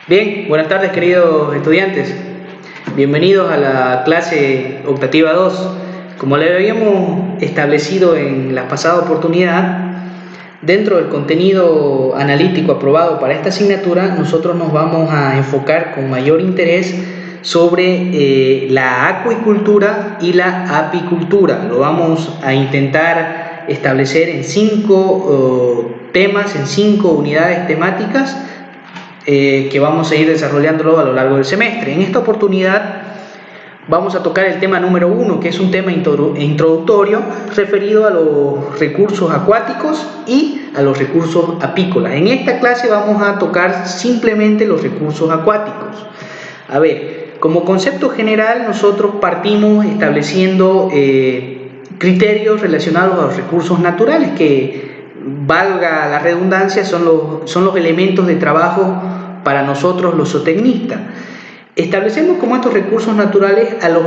Bien, buenas tardes queridos estudiantes. Bienvenidos a la clase optativa 2. Como le habíamos establecido en la pasada oportunidad, dentro del contenido analítico aprobado para esta asignatura, nosotros nos vamos a enfocar con mayor interés sobre la acuicultura y la apicultura. Lo vamos a intentar establecer en 5 temas, en 5 unidades temáticas que vamos a ir desarrollándolo a lo largo del semestre. En esta oportunidad vamos a tocar el tema número 1, que es un tema introductorio referido a los recursos acuáticos y a los recursos apícolas. En esta clase vamos a tocar simplemente los recursos acuáticos. A ver, como concepto general nosotros partimos estableciendo criterios relacionados a los recursos naturales que, valga la redundancia, son los elementos de trabajo para nosotros los zootecnistas. Establecemos como estos recursos naturales a los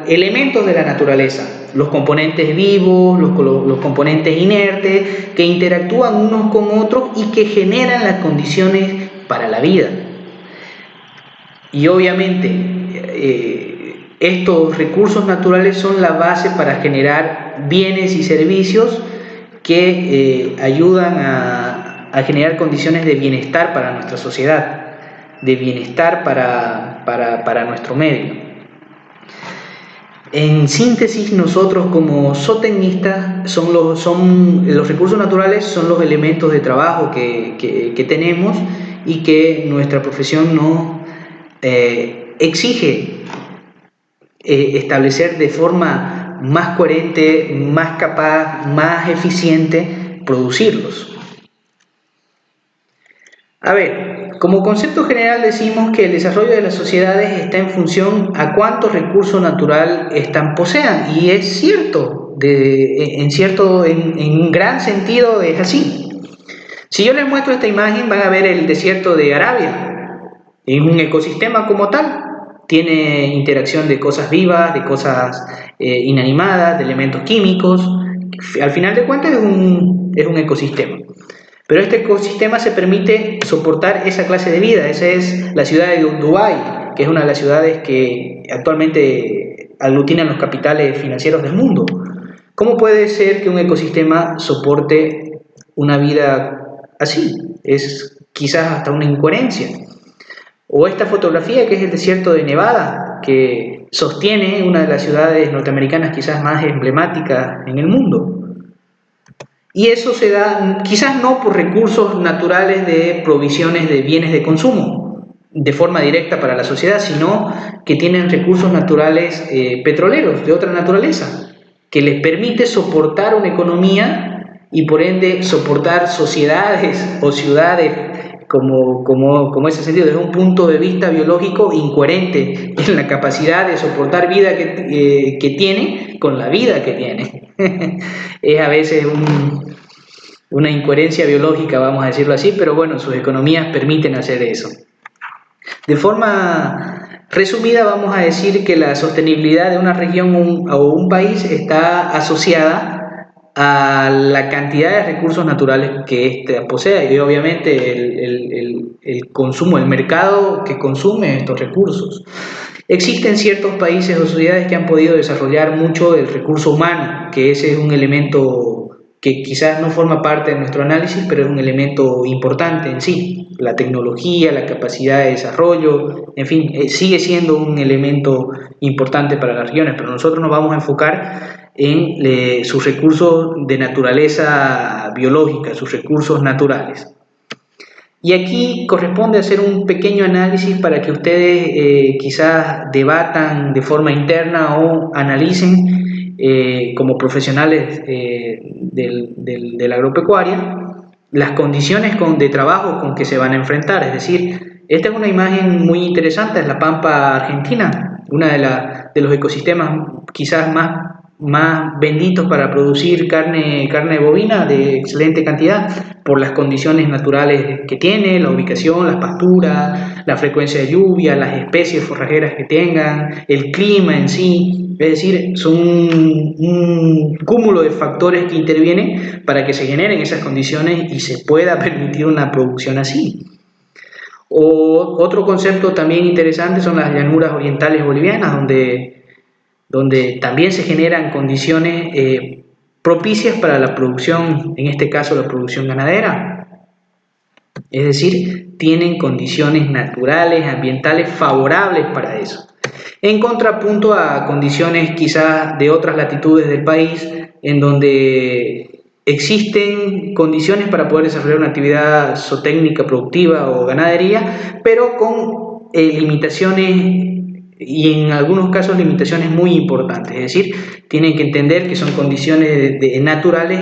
elementos de la naturaleza, los componentes vivos, los componentes inertes, que interactúan unos con otros y que generan las condiciones para la vida. Y obviamente estos recursos naturales son la base para generar bienes y servicios que ayudan a generar condiciones de bienestar para nuestra sociedad, de bienestar para nuestro medio. En síntesis, nosotros como zootecnistas los recursos naturales son los elementos de trabajo que tenemos y que nuestra profesión nos exige establecer de forma más coherente, más capaz, más eficiente producirlos. A ver, como concepto general decimos que el desarrollo de las sociedades está en función a cuántos recursos naturales posean, y es cierto, en gran sentido es así. Si yo les muestro esta imagen, van a ver el desierto de Arabia. Es un ecosistema como tal. Tiene interacción de cosas vivas, de cosas inanimadas, de elementos químicos. Al final de cuentas es un ecosistema. Pero este ecosistema se permite soportar esa clase de vida. Esa es la ciudad de Dubái, que es una de las ciudades que actualmente aglutinan los capitales financieros del mundo. ¿Cómo puede ser que un ecosistema soporte una vida así? Es quizás hasta una incoherencia. O esta fotografía que es el desierto de Nevada, que sostiene una de las ciudades norteamericanas quizás más emblemáticas en el mundo. Y eso se da quizás no por recursos naturales de provisiones de bienes de consumo de forma directa para la sociedad, sino que tienen recursos naturales petroleros de otra naturaleza, que les permite soportar una economía y por ende soportar sociedades o ciudades como ese sentido, desde un punto de vista biológico incoherente en la capacidad de soportar vida que tiene con la vida que tiene. Es a veces una incoherencia biológica, vamos a decirlo así, pero bueno, sus economías permiten hacer eso. De forma resumida, vamos a decir que la sostenibilidad de una región o un país está asociada a la cantidad de recursos naturales que éste posee y obviamente el consumo, el mercado que consume estos recursos. Existen ciertos países o sociedades que han podido desarrollar mucho del recurso humano, que ese es un elemento que quizás no forma parte de nuestro análisis, pero es un elemento importante en sí. La tecnología, la capacidad de desarrollo, en fin, sigue siendo un elemento importante para las regiones, pero nosotros nos vamos a enfocar en sus recursos de naturaleza biológica, sus recursos naturales. Y aquí corresponde hacer un pequeño análisis para que ustedes quizás debatan de forma interna o analicen como profesionales de la agropecuaria las condiciones de trabajo con que se van a enfrentar. Es decir, esta es una imagen muy interesante, es la pampa argentina, una de los ecosistemas quizás más benditos para producir carne bovina de excelente cantidad por las condiciones naturales que tiene, la ubicación, las pasturas, la frecuencia de lluvia, las especies forrajeras que tengan, el clima en sí. Es decir, son un cúmulo de factores que intervienen para que se generen esas condiciones y se pueda permitir una producción así. O otro concepto también interesante son las llanuras orientales bolivianas, donde también se generan condiciones propicias para la producción, en este caso la producción ganadera. Es decir, tienen condiciones naturales, ambientales favorables para eso. En contrapunto a condiciones quizás de otras latitudes del país, en donde existen condiciones para poder desarrollar una actividad zootécnica productiva o ganadería, pero con limitaciones y en algunos casos limitaciones muy importantes. Es decir, tienen que entender que son condiciones naturales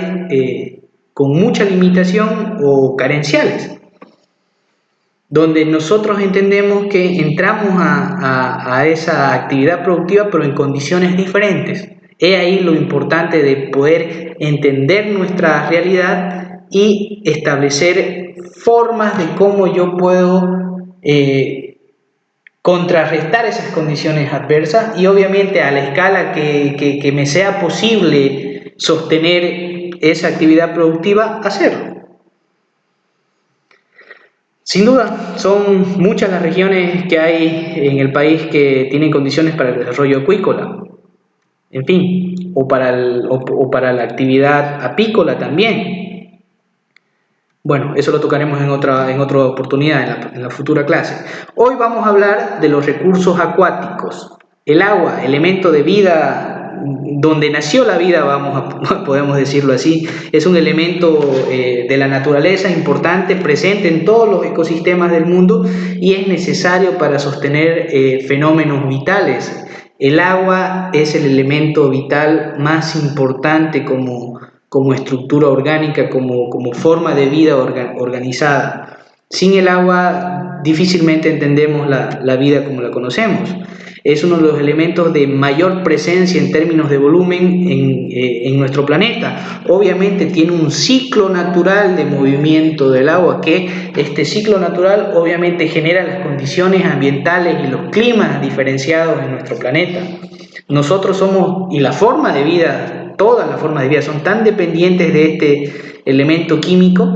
con mucha limitación o carenciales, donde nosotros entendemos que entramos a esa actividad productiva pero en condiciones diferentes. Es ahí lo importante de poder entender nuestra realidad y establecer formas de cómo yo puedo contrarrestar esas condiciones adversas y obviamente a la escala que me sea posible sostener esa actividad productiva, hacerlo. Sin duda, son muchas las regiones que hay en el país que tienen condiciones para el desarrollo acuícola, en fin, o para la actividad apícola también. Bueno, eso lo tocaremos en otra oportunidad, en la futura clase. Hoy vamos a hablar de los recursos acuáticos. El agua, elemento de vida, donde nació la vida, podemos decirlo así, es un elemento de la naturaleza importante, presente en todos los ecosistemas del mundo y es necesario para sostener fenómenos vitales. El agua es el elemento vital más importante como estructura orgánica, como forma de vida organizada. Sin el agua difícilmente entendemos la vida como la conocemos. Es uno de los elementos de mayor presencia en términos de volumen en nuestro planeta. Obviamente tiene un ciclo natural de movimiento del agua, que este ciclo natural obviamente genera las condiciones ambientales y los climas diferenciados en nuestro planeta. Nosotros somos, y la forma de vida, todas las formas de vida son tan dependientes de este elemento químico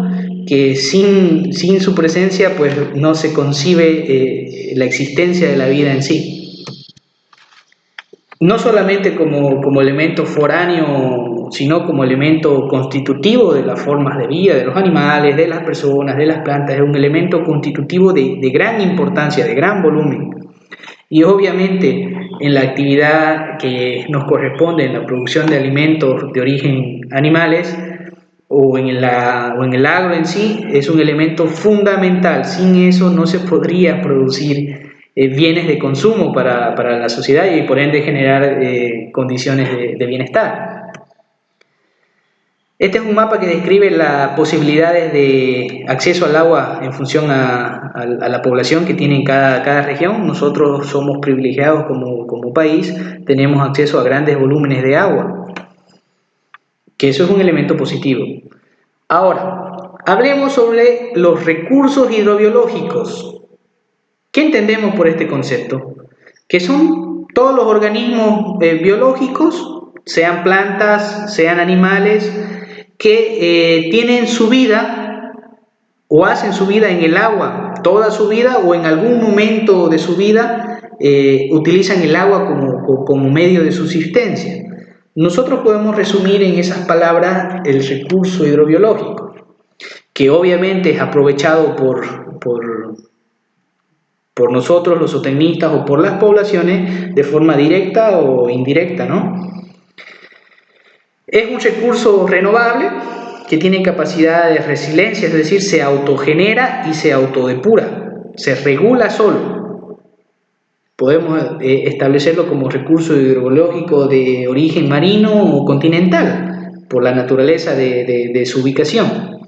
que sin su presencia pues no se concibe la existencia de la vida en sí. No solamente como elemento foráneo, sino como elemento constitutivo de las formas de vida, de los animales, de las personas, de las plantas, es un elemento constitutivo de gran importancia, de gran volumen. Y obviamente en la actividad que nos corresponde, en la producción de alimentos de origen animales, o en el agro en sí, es un elemento fundamental. Sin eso no se podría producir bienes de consumo para la sociedad y por ende generar condiciones de bienestar. Este es un mapa que describe las posibilidades de acceso al agua en función a la población que tiene en cada región. Nosotros somos privilegiados como país, tenemos acceso a grandes volúmenes de agua, que eso es un elemento positivo. Ahora, hablemos sobre los recursos hidrobiológicos. ¿Qué entendemos por este concepto? Que son todos los organismos biológicos, sean plantas, sean animales, que tienen su vida o hacen su vida en el agua, toda su vida o en algún momento de su vida utilizan el agua como medio de subsistencia. Nosotros podemos resumir en esas palabras el recurso hidrobiológico, que obviamente es aprovechado por nosotros los zootecnistas o por las poblaciones de forma directa o indirecta, ¿no? Es un recurso renovable que tiene capacidad de resiliencia, es decir, se autogenera y se autodepura, se regula solo. Podemos establecerlo como recurso hidrobiológico de origen marino o continental, por la naturaleza de su ubicación.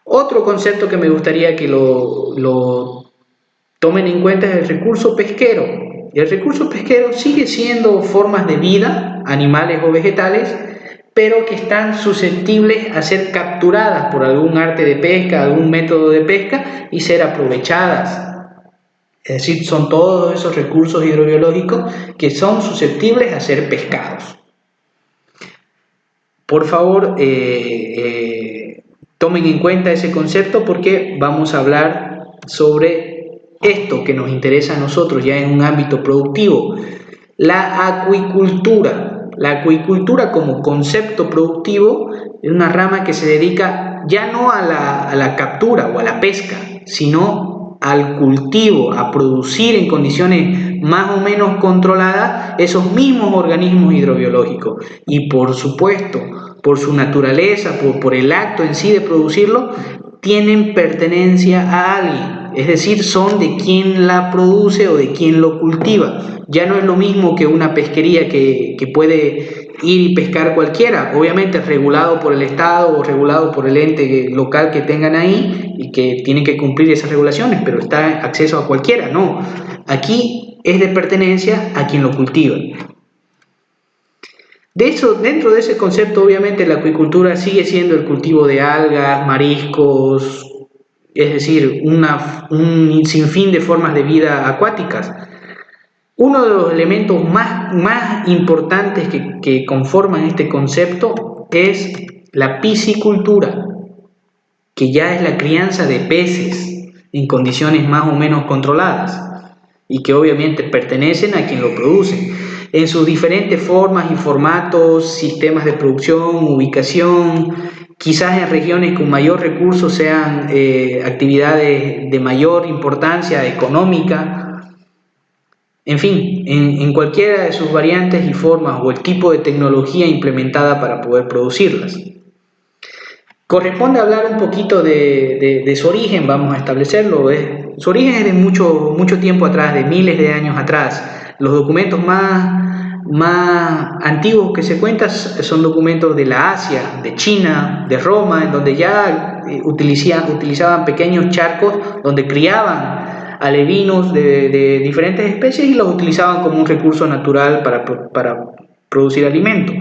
Otro concepto que me gustaría que lo tomen en cuenta es el recurso pesquero. El recurso pesquero sigue siendo formas de vida, animales o vegetales, pero que están susceptibles a ser capturadas por algún arte de pesca, algún método de pesca y ser aprovechadas. Es decir, son todos esos recursos hidrobiológicos que son susceptibles a ser pescados. Por favor, tomen en cuenta ese concepto porque vamos a hablar sobre esto que nos interesa a nosotros ya en un ámbito productivo, la acuicultura. La acuicultura como concepto productivo es una rama que se dedica ya no a la captura o a la pesca, sino al cultivo, a producir en condiciones más o menos controladas esos mismos organismos hidrobiológicos. Y por supuesto, por su naturaleza, por el acto en sí de producirlo, tienen pertenencia a alguien, es decir, son de quien la produce o de quien lo cultiva. Ya no es lo mismo que una pesquería que puede ir y pescar cualquiera, obviamente regulado por el Estado o regulado por el ente local que tengan ahí y que tienen que cumplir esas regulaciones, pero está acceso a cualquiera, no. Aquí es de pertenencia a quien lo cultiva. De hecho, dentro de ese concepto, obviamente, la acuicultura sigue siendo el cultivo de algas, mariscos, es decir, un sinfín de formas de vida acuáticas. Uno de los elementos más importantes que conforman este concepto es la piscicultura, que ya es la crianza de peces en condiciones más o menos controladas y que obviamente pertenecen a quien lo produce, en sus diferentes formas y formatos, sistemas de producción, ubicación, quizás en regiones con mayor recursos sean actividades de mayor importancia económica, en fin, en cualquiera de sus variantes y formas o el tipo de tecnología implementada para poder producirlas. Corresponde hablar un poquito de su origen, vamos a establecerlo. Su origen es de mucho tiempo atrás, de miles de años atrás. Los documentos más antiguos que se cuentan son documentos de la Asia, de China, de Roma, en donde ya utilizaban pequeños charcos donde criaban alevinos de diferentes especies y los utilizaban como un recurso natural para producir alimento.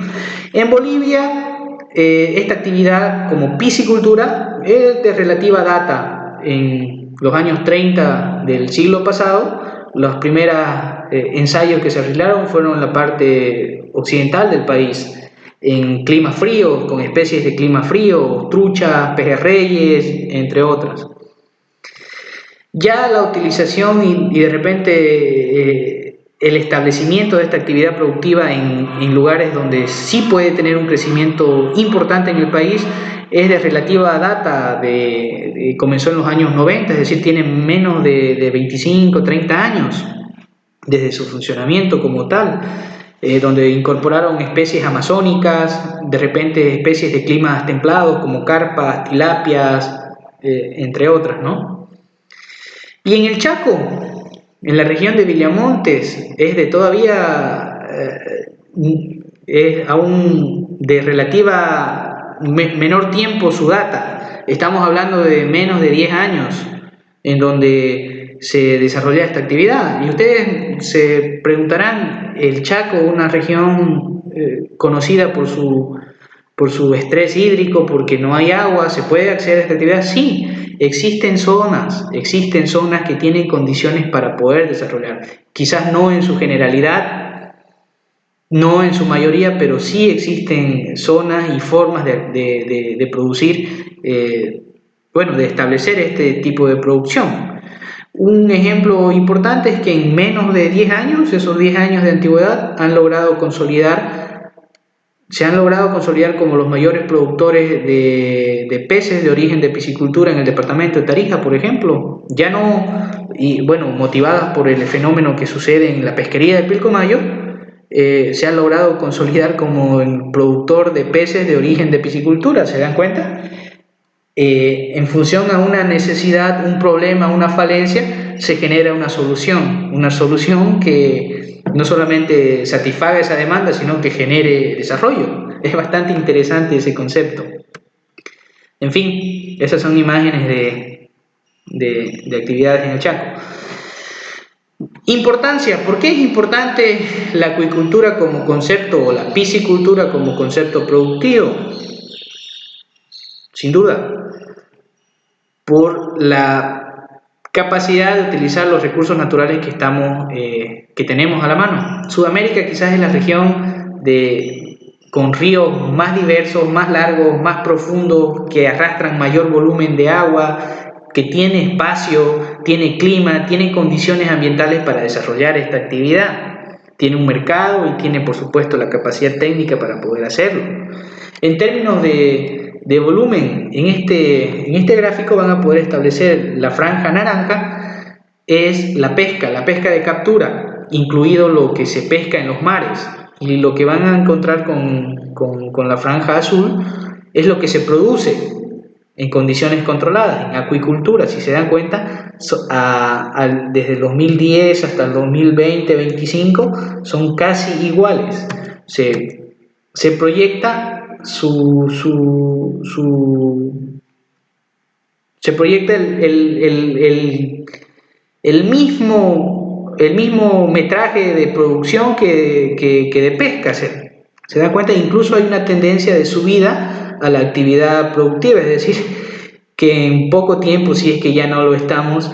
En Bolivia, esta actividad como piscicultura es de relativa data. En los años 30 del siglo pasado, los primeros ensayos que se realizaron fueron en la parte occidental del país, en climas fríos, con especies de clima frío, truchas, pejerreyes, entre otras. Ya la utilización y de repente el establecimiento de esta actividad productiva en lugares donde sí puede tener un crecimiento importante en el país es de relativa data, comenzó en los años 90, es decir, tiene menos de 25, 30 años desde su funcionamiento como tal, donde incorporaron especies amazónicas, de repente especies de climas templados como carpas, tilapias, entre otras, ¿no? Y en el Chaco, en la región de Villamontes, es de todavía, es aún de relativa menor tiempo su data. Estamos hablando de menos de 10 años en donde se desarrolla esta actividad. Y ustedes se preguntarán, ¿el Chaco, una región conocida por su estrés hídrico, porque no hay agua, se puede acceder a esta actividad? Sí. Existen zonas que tienen condiciones para poder desarrollar, quizás no en su generalidad, no en su mayoría, pero sí existen zonas y formas de producir, de establecer este tipo de producción. Un ejemplo importante es que en menos de 10 años, esos 10 años de antigüedad, se han logrado consolidar como los mayores productores de peces de origen de piscicultura en el departamento de Tarija, por ejemplo. Motivadas por el fenómeno que sucede en la pesquería del Pilcomayo, se han logrado consolidar como el productor de peces de origen de piscicultura, ¿se dan cuenta? En función a una necesidad, un problema, una falencia, se genera una solución que no solamente satisfaga esa demanda, sino que genere desarrollo. Es bastante interesante ese concepto. En fin, esas son imágenes de actividades en el Chaco. Importancia, ¿por qué es importante la acuicultura como concepto o la piscicultura como concepto productivo? Sin duda, por la capacidad de utilizar los recursos naturales que tenemos a la mano. Sudamérica quizás es la región con ríos más diversos, más largos, más profundos, que arrastran mayor volumen de agua, que tiene espacio, tiene clima, tiene condiciones ambientales para desarrollar esta actividad. Tiene un mercado y tiene, por supuesto, la capacidad técnica para poder hacerlo. En términos de volumen, en este gráfico van a poder establecer la franja naranja, es la pesca de captura, incluido lo que se pesca en los mares. Y lo que van a encontrar con la franja azul es lo que se produce en condiciones controladas, en acuicultura. Si se dan cuenta, desde el 2010 hasta el 2020-25 son casi iguales. Se proyecta se proyecta el mismo metraje de producción que de pesca. Se da cuenta, incluso hay una tendencia de subida a la actividad productiva, es decir, que en poco tiempo, si es que ya no lo estamos,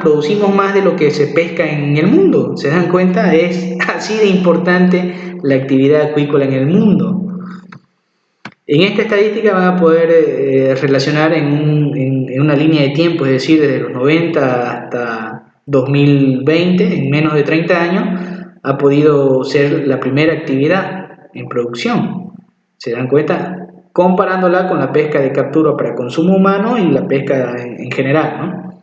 producimos más de lo que se pesca en el mundo. ¿Se dan cuenta? Es así de importante la actividad acuícola en el mundo. En esta estadística van a poder relacionar en una línea de tiempo, es decir, desde los 90 hasta 2020, en menos de 30 años, ha podido ser la primera actividad en producción. ¿Se dan cuenta? Comparándola con la pesca de captura para consumo humano y la pesca en general, ¿no?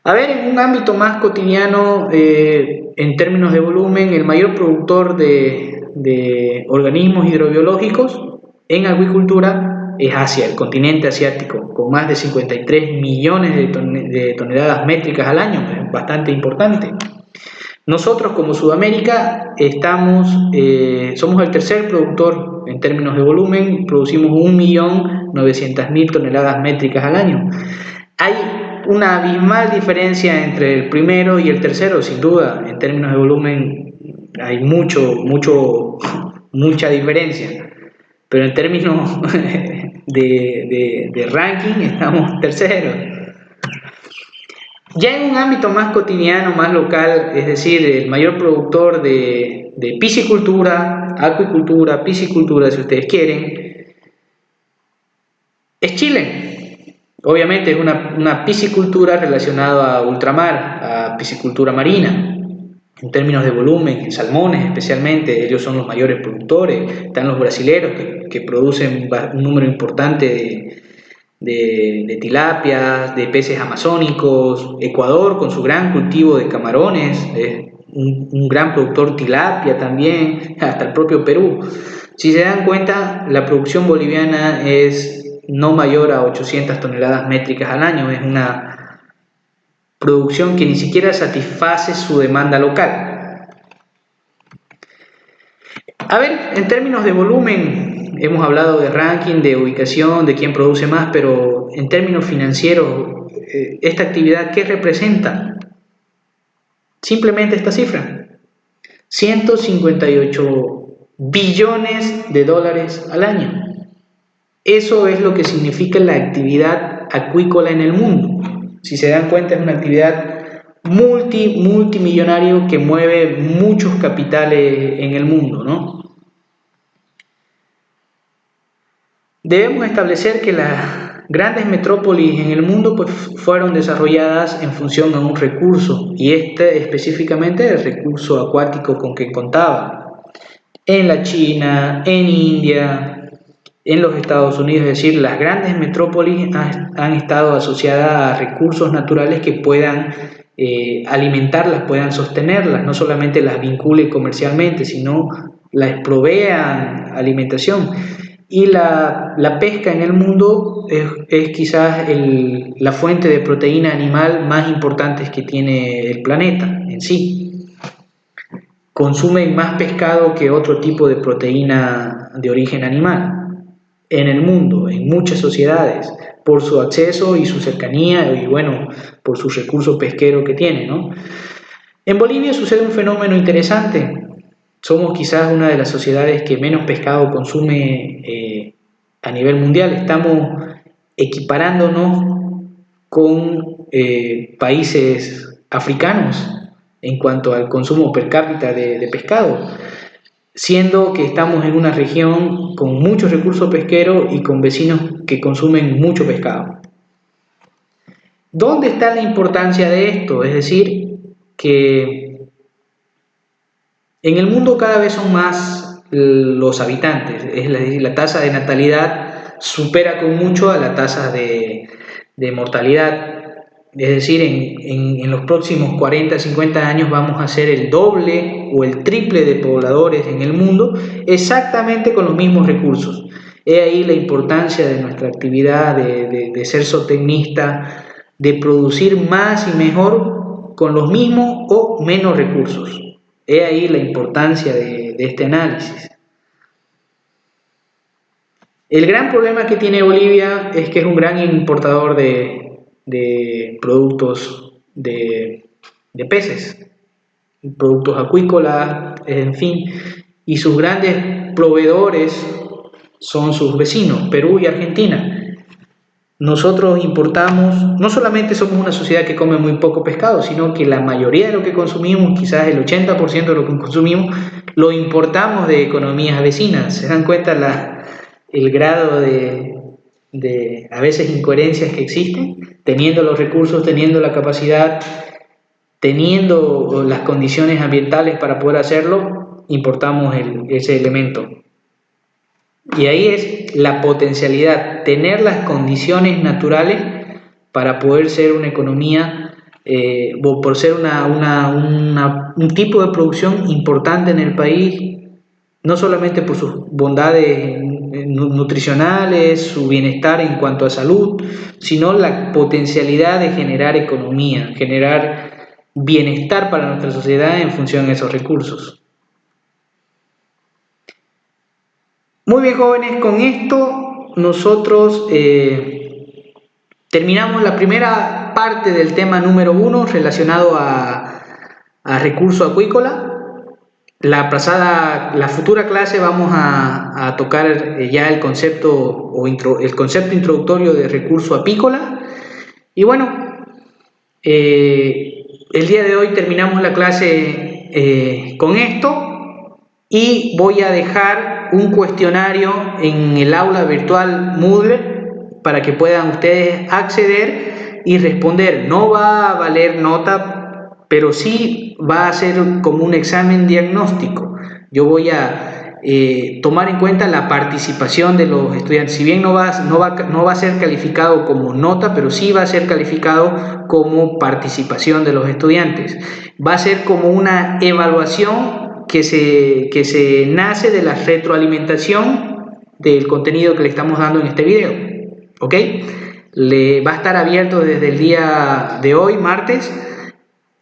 A ver, en un ámbito más cotidiano, en términos de volumen, el mayor productor de organismos hidrobiológicos en acuicultura es Asia, el continente asiático, con más de 53 millones de toneladas métricas al año, es bastante importante. Nosotros como Sudamérica somos el tercer productor en términos de volumen, producimos 1.900.000 toneladas métricas al año. Hay una abismal diferencia entre el primero y el tercero, sin duda. En términos de volumen hay mucha diferencia, pero en términos de ranking estamos terceros. Ya en un ámbito más cotidiano, más local, es decir, el mayor productor de piscicultura, acuicultura, piscicultura, si ustedes quieren, es Chile. Obviamente es una piscicultura relacionada a ultramar, a piscicultura marina. En términos de volumen, en salmones especialmente, ellos son los mayores productores. Están los brasileros que producen un número importante de tilapias, de peces amazónicos. Ecuador con su gran cultivo de camarones, un gran productor tilapia también, hasta el propio Perú. Si se dan cuenta, la producción boliviana es no mayor a 800 toneladas métricas al año, es una producción que ni siquiera satisface su demanda local. A ver, en términos de volumen, hemos hablado de ranking, de ubicación, de quién produce más, pero en términos financieros, esta actividad, ¿qué representa? Simplemente esta cifra: 158 billones de dólares al año. Eso es lo que significa la actividad acuícola en el mundo. Si se dan cuenta, es una actividad multimillonaria que mueve muchos capitales en el mundo, ¿no? Debemos establecer que las grandes metrópolis en el mundo pues, fueron desarrolladas en función a un recurso, y específicamente el recurso acuático con que contaban. En la China, en India, en los Estados Unidos, es decir, las grandes metrópolis han estado asociadas a recursos naturales que puedan alimentarlas, puedan sostenerlas, no solamente las vinculen comercialmente, sino las provean alimentación. Y la pesca en el mundo es quizás la fuente de proteína animal más importante que tiene el planeta en sí. Consumen más pescado que otro tipo de proteína de origen animal en el mundo, en muchas sociedades, por su acceso y su cercanía y bueno, por su recurso pesquero que tiene, ¿no? En Bolivia sucede un fenómeno interesante. Somos quizás una de las sociedades que menos pescado consume a nivel mundial. Estamos equiparándonos con países africanos en cuanto al consumo per cápita de pescado. siendo que estamos en una región con muchos recursos pesqueros y con vecinos que consumen mucho pescado. ¿Dónde está la importancia de esto? Es decir, que en el mundo cada vez son más los habitantes, es decir, la tasa de natalidad supera con mucho a la tasa de mortalidad. Es decir, en los próximos 40, 50 años vamos a ser el doble o el triple de pobladores en el mundo, exactamente con los mismos recursos. He ahí la importancia de nuestra actividad de ser zootecnista, de producir más y mejor con los mismos o menos recursos. He ahí la importancia de este análisis. El gran problema que tiene Bolivia es que es un gran importador de productos de peces, productos acuícolas, en fin, y sus grandes proveedores son sus vecinos, Perú y Argentina. Nosotros importamos, no solamente somos una sociedad que come muy poco pescado, sino que la mayoría de lo que consumimos, quizás el 80% de lo que consumimos, lo importamos de economías vecinas. ¿Se dan cuenta el grado de a veces incoherencias que existen? Teniendo los recursos, teniendo la capacidad, teniendo las condiciones ambientales para poder hacerlo, importamos ese elemento. Y ahí es la potencialidad, tener las condiciones naturales para poder ser una economía, por ser un tipo de producción importante en el país, no solamente por sus bondades nutricionales, su bienestar en cuanto a salud, sino la potencialidad de generar economía, generar bienestar para nuestra sociedad en función de esos recursos. Muy bien, jóvenes, con esto nosotros terminamos la primera parte del tema número 1 relacionado a recurso acuícola. La futura clase vamos a tocar ya el concepto introductorio de recurso apícola. Y bueno, el día de hoy terminamos la clase con esto. Y voy a dejar un cuestionario en el aula virtual Moodle para que puedan ustedes acceder y responder. No va a valer nota, pero sí va a ser como un examen diagnóstico. Yo voy a tomar en cuenta la participación de los estudiantes. Si bien no va a ser calificado como nota, pero sí va a ser calificado como participación de los estudiantes. Va a ser como una evaluación que se nace de la retroalimentación del contenido que le estamos dando en este video, ¿ok? Le va a estar abierto desde el día de hoy, martes,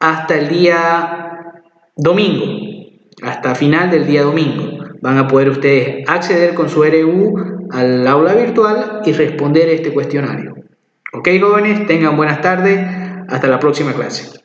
hasta el día domingo, hasta final del día domingo. Van a poder ustedes acceder con su RU al aula virtual y responder este cuestionario. ¿Ok, jóvenes? Tengan buenas tardes. Hasta la próxima clase.